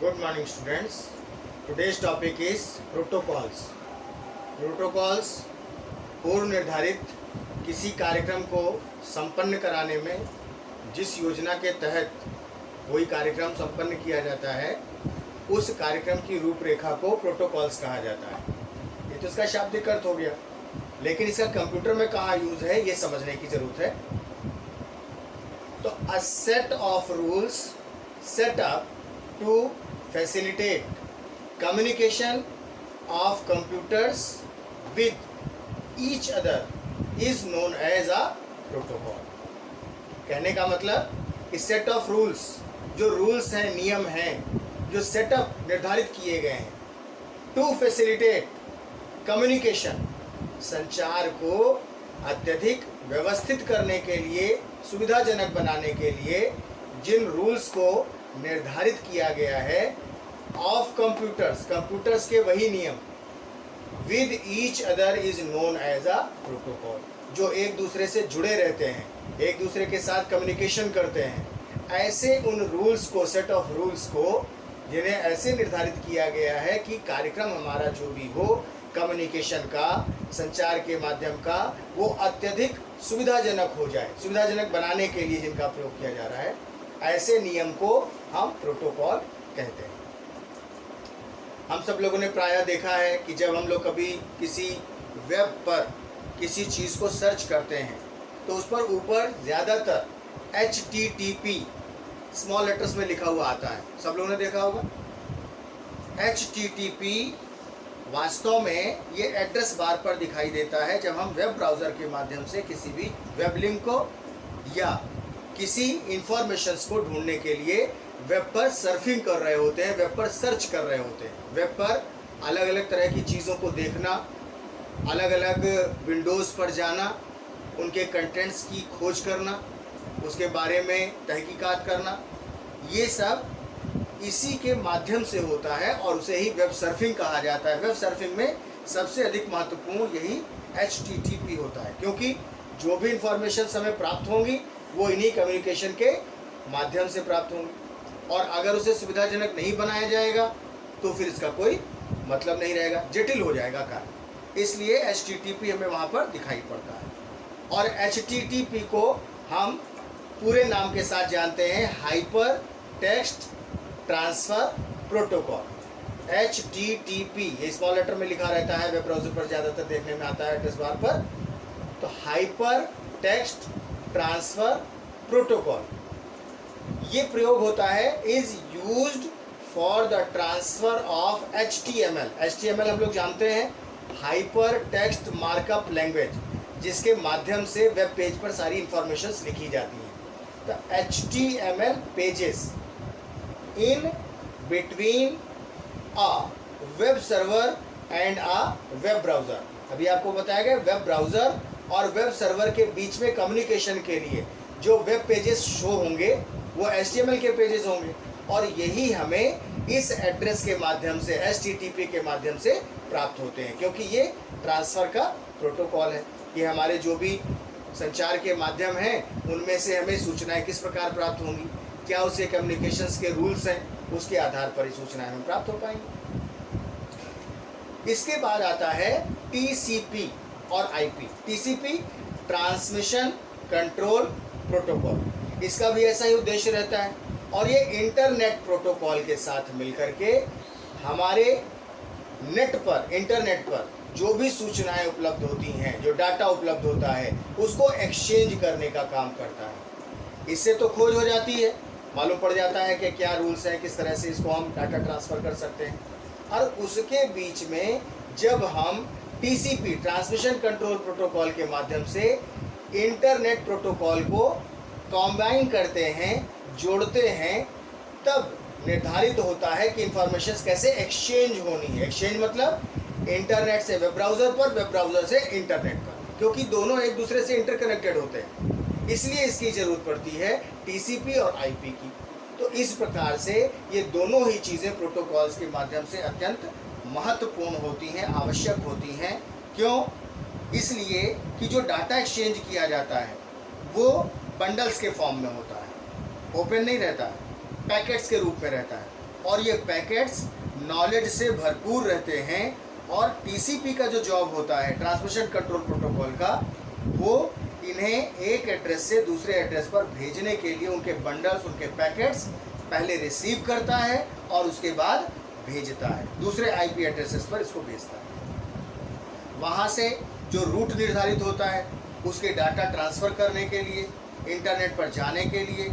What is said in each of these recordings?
Good morning, students. Today's topic is protocols. Protocols पूर्व निर्धारित किसी कार्यक्रम को संपन्न कराने में जिस योजना के तहत कोई कार्यक्रम संपन्न किया जाता है उस कार्यक्रम की रूपरेखा को प्रोटोकॉल्स कहा जाता है। ये तो इसका शाब्दिक अर्थ हो गया, लेकिन इसका कंप्यूटर में कहाँ यूज है ये समझने की जरूरत है। तो a set of rules set up to facilitate communication of computers with each other is known as a protocol। कहने का मतलब कि सेट ऑफ रूल्स, जो रूल्स हैं, नियम हैं, जो सेटअप निर्धारित किए गए हैं, टू फैसिलिटेट कम्युनिकेशन, संचार को अत्यधिक व्यवस्थित करने के लिए, सुविधाजनक बनाने के लिए जिन रूल्स को निर्धारित किया गया है ऑफ कंप्यूटर्स, कंप्यूटर्स के वही नियम, with each other is known as a protocol, जो एक दूसरे से जुड़े रहते हैं, एक दूसरे के साथ कम्युनिकेशन करते हैं, ऐसे उन रूल्स को, सेट ऑफ रूल्स को, जिन्हें ऐसे निर्धारित किया गया है कि कार्यक्रम हमारा जो भी हो कम्युनिकेशन का, संचार के माध्यम का, वो अत्यधिक सुविधाजनक हो जाए, सुविधाजनक बनाने के लिए जिनका प्रयोग किया जा रहा है, ऐसे नियम को हम प्रोटोकॉल कहते हैं। हम सब लोगों ने प्रायः देखा है कि जब हम लोग कभी किसी वेब पर किसी चीज़ को सर्च करते हैं तो उस पर ऊपर ज़्यादातर HTTP स्मॉल लेटर्स में लिखा हुआ आता है। सब लोगों ने देखा होगा। HTTP वास्तव में ये एड्रेस बार पर दिखाई देता है जब हम वेब ब्राउज़र के माध्यम से किसी भी वेब लिंक को या किसी इंफॉर्मेशंस को ढूंढने के लिए वेब पर सर्फिंग कर रहे होते हैं, वेब पर सर्च कर रहे होते हैं। वेब पर अलग अलग तरह की चीज़ों को देखना, अलग अलग विंडोज़ पर जाना, उनके कंटेंट्स की खोज करना, उसके बारे में तहकीकात करना, ये सब इसी के माध्यम से होता है और उसे ही वेब सर्फिंग कहा जाता है। वेब सर्फिंग में सबसे अधिक महत्वपूर्ण यही HTTP होता है, क्योंकि जो भी इंफॉर्मेशन हमें प्राप्त होंगी वो इन्हीं कम्युनिकेशन के माध्यम से प्राप्त होंगी, और अगर उसे सुविधाजनक नहीं बनाया जाएगा तो फिर इसका कोई मतलब नहीं रहेगा, जटिल हो जाएगा कार्य। इसलिए HTTP हमें वहाँ पर दिखाई पड़ता है। और HTTP को हम पूरे नाम के साथ जानते हैं, hyper text transfer protocol. HTTP ये स्मॉल लेटर में लिखा रहता है, वेब ब्राउज़र पर ज़्यादातर देखने में आता है एड्रेस बार पर। तो हाइपर टेक्स्ट ट्रांसफ़र प्रोटोकॉल ये प्रयोग होता है, is used for the transfer of HTML। HTML हम लोग जानते हैं, हाइपर टेक्स्ट मार्कअप लैंग्वेज, जिसके माध्यम से वेब पेज पर सारी इंफॉर्मेशंस लिखी जाती हैं। तो HTML pages in between a web server and a web browser. अभी आपको बताया गया वेब ब्राउज़र और वेब सर्वर के बीच में कम्युनिकेशन के लिए जो वेब पेजेस शो होंगे वो HTML के पेजेस होंगे, और यही हमें इस एड्रेस के माध्यम से, HTTP के माध्यम से प्राप्त होते हैं, क्योंकि ये ट्रांसफ़र का प्रोटोकॉल है। ये हमारे जो भी संचार के माध्यम हैं उनमें से हमें सूचनाएं किस प्रकार प्राप्त होंगी, क्या उसे कम्युनिकेशंस के रूल्स हैं, उसके आधार पर ही सूचनाएं हमें प्राप्त हो पाएंगी। इसके बाद आता है TCP और IP। TCP transmission control protocol, इसका भी ऐसा ही उद्देश्य रहता है, और ये इंटरनेट प्रोटोकॉल के साथ मिलकर के हमारे नेट पर, इंटरनेट पर जो भी सूचनाएं उपलब्ध होती हैं, जो डाटा उपलब्ध होता है, उसको एक्सचेंज करने का काम करता है। इससे तो खोज हो जाती है, मालूम पड़ जाता है कि क्या रूल्स हैं, किस तरह से इसको हम डाटा ट्रांसफ़र कर सकते हैं। और उसके बीच में जब हम TCP ट्रांसमिशन कंट्रोल प्रोटोकॉल के माध्यम से इंटरनेट प्रोटोकॉल को कॉम्बाइन करते हैं, जोड़ते हैं, तब निर्धारित होता है कि इंफॉर्मेशन कैसे एक्सचेंज होनी है। एक्सचेंज मतलब इंटरनेट से वेब ब्राउज़र पर, वेब ब्राउज़र से इंटरनेट पर, क्योंकि दोनों एक दूसरे से इंटरकनेक्टेड होते हैं, इसलिए इसकी ज़रूरत पड़ती है TCP और IP की। तो इस प्रकार से ये दोनों ही चीज़ें प्रोटोकॉल्स के माध्यम से अत्यंत महत्वपूर्ण होती हैं, आवश्यक होती हैं। क्यों? इसलिए कि जो डाटा एक्सचेंज किया जाता है वो बंडल्स के फॉर्म में होता है, ओपन नहीं रहता है, पैकेट्स के रूप में रहता है। और ये पैकेट्स नॉलेज से भरपूर रहते हैं। और टीसीपी का जो जॉब होता है, ट्रांसमिशन कंट्रोल प्रोटोकॉल का, वो इन्हें एक एड्रेस से दूसरे एड्रेस पर भेजने के लिए उनके बंडल्स, उनके पैकेट्स पहले रिसीव करता है और उसके बाद भेजता है, दूसरे आईपी एड्रेसेस पर इसको भेजता है। वहाँ से जो रूट निर्धारित होता है उसके डाटा ट्रांसफ़र करने के लिए, इंटरनेट पर जाने के लिए,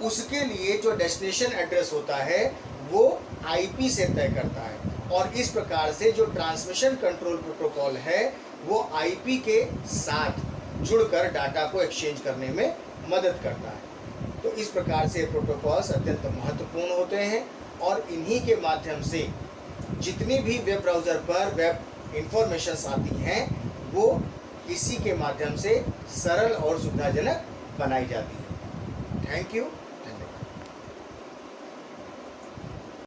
उसके लिए जो डेस्टिनेशन एड्रेस होता है वो आईपी से तय करता है। और इस प्रकार से जो ट्रांसमिशन कंट्रोल प्रोटोकॉल है वो आईपी के साथ जुड़कर डाटा को एक्सचेंज करने में मदद करता है। तो इस प्रकार से प्रोटोकॉल्स अत्यंत महत्वपूर्ण होते हैं और इन्हीं के माध्यम से जितनी भी वेब ब्राउज़र पर वेब इंफॉर्मेशंस आती हैं वो इसी के माध्यम से सरल और सुविधाजनक बनाई जाती है। Thank you.